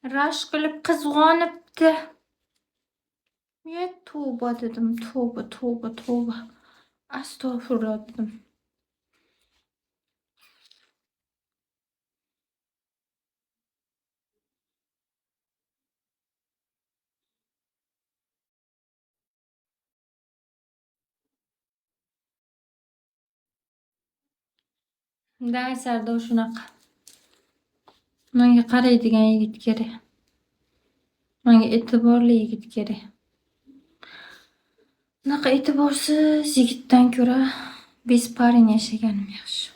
Rashk qilib qizg'onibdi. Tavba dedim. Tavba, tavba, tavba. Astag'firullah dedim. Daysarda shunaqa. Menga qaraydigan yigit kerak. Menga e'tiborli yigit kerak. Bunaqa e'tiborsiz yigitdan ko'ra besparin yashaganim yaxshi.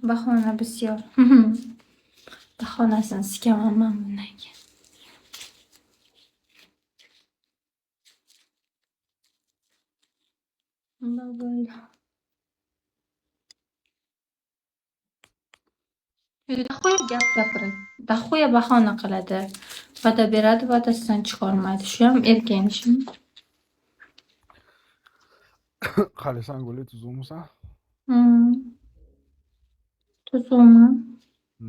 Bahona bisyor. Bahonasini sikaman men bundan keyin. Bunday bo'ldi. Dahoya gap gapiradi. Dahoya bahona qiladi. Va'da beradi, va'dasidan chiqolmaydi. Shu ham erkanishmi? Qalisan guli tuzukmisan? Tuzukman.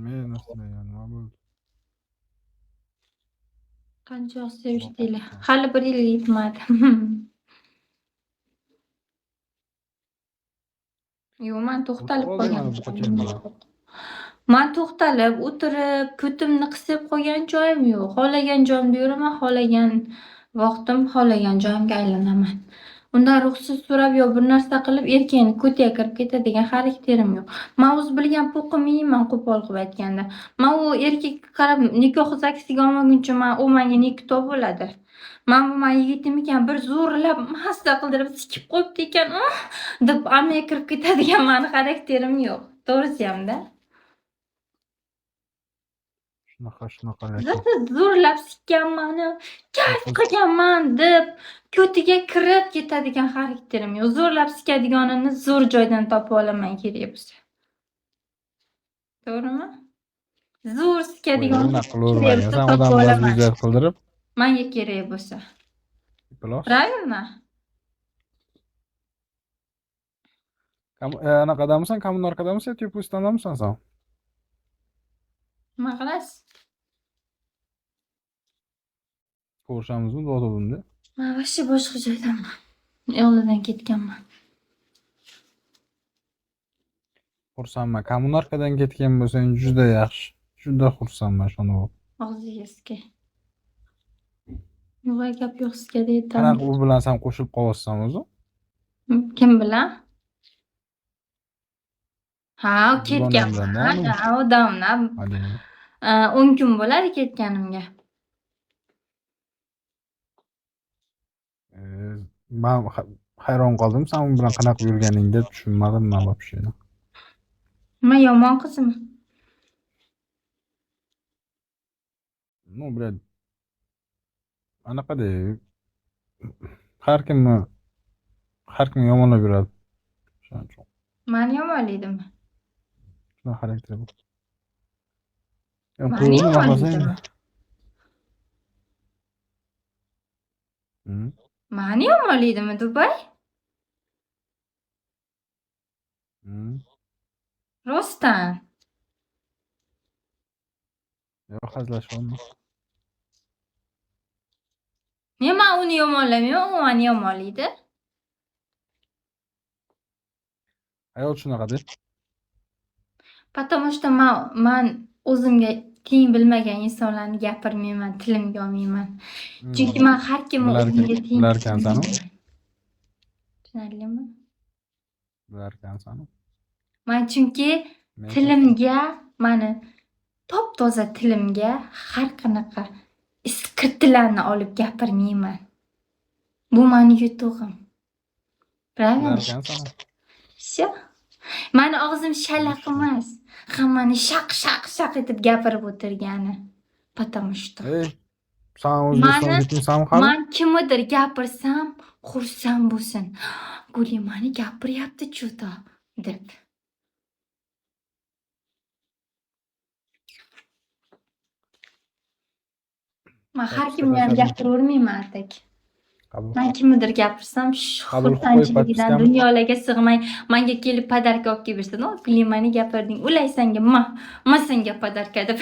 Men настроение nima bo'ldi? Qancha sevishdinglar? Hali 1 yil yetmadi. Yo'q, men to'xtalib O'tirib bu qachon bilan? Men to'xtalib o'tirib, ko'timni qisib qo'ygan joyim yo'q. Xohlagan joyimda yuraman, xohlagan vaqtim, xohlagan joyimga aylanaman. Undan ruxsat so'rab yo bir narsa qilib erkakni ko'tiga kirib ketadigan xarakterim yo'q. Men o'z bilgan po'qim yeyman, qo'pol qilib aytganda. Men u erkakka qarab nikoh zaksiga olmaguncha u menga ne kitob bo'ladi. Men bu yigitim ekan, bir zo'rlab masta qildirib sikib qo'yibdi ekan, deb amiga kirib ketadigan meni xarakterim yo'q. To'g'risiyam-da. Shunaqa Zati zo'rlab sikkanmanu, kayf qilganman deb ko'tiga kirib ketadigan xarakterim yo'q. Zo'rlab sikadiganini zo'r joydan topib olaman kerak bo'lsa. To'g'rimi? Zo'r sikadigan unaqa qilavermagan. Sen odamni vaziyat qildirib, menga kerak bo'lsa. Правильно? Anaqadamisan, kommunarkadamisan, tepustandamisan sen? Nima qilasiz? Ko'rishamizmi dodimda? Men vashcha boshqa joydaman. Yo'lidan ketganman. Xursandman. Kommunarkadan ketgan bo'lsang juda yaxshi. Juda xursandman shuni. Og'ziga sikay. Yo'q, gap yo'q sizga deydi. Qanaqa u bilan sen qo'shilib qolyapsan o'zi? Kim bilan? Ha, ketganman. Odamlar 10 kun bo'ladi ketganimga. Men hayron qoldim sen u bilan qanaqa yurganingni tushunmadim men вообще. Nima yomon qizmi? Ну, блядь. Anaqada har kim yomonlab yuradi. Shuning uchun. Meni yomonlaydimi? Shunaqa xarakteri bor. Meni yomonlaydimi? Meni yomonlaydimi Dubay? Rostdan. Yo'q, hazillashyapman. Men uni yomonlamayman, u meni yomonlaydi. Ayol shunaqa-da. Потому что men o'zimga teng bilmagan insonlarni gapirmayman, tilimga olmayman. Chunki men har kimni o'zimga teng bilarkansan. Tushunarlimi? Bilarkansan. Men chunki tilimga, meni top-toza tilimga har qanaqa iskirtilarni olib gapirmayman. Bu meni yutug'im. Bilarkansan. Sha. Meni og'zim shalaq emas. Hammani shaq etib gapirib o'tirgani. Потому что. Sen O'zbekistonga ketmaysanmi hali? Men kimnidir gapirsam, xursand bo'lsin. Guli meni gapiryapti cho'ta deb. Men har kimga ham gapiravermayman atak. Qabul Men kimnidir gapirsam, Qabul qilib qo'y, xursandchiligidan podpiskami? dunyolarga sig'may menga kelib podarka olib kelib bersin. "O, Klimani gapirding, ulay senga, ma senga podarka" deb.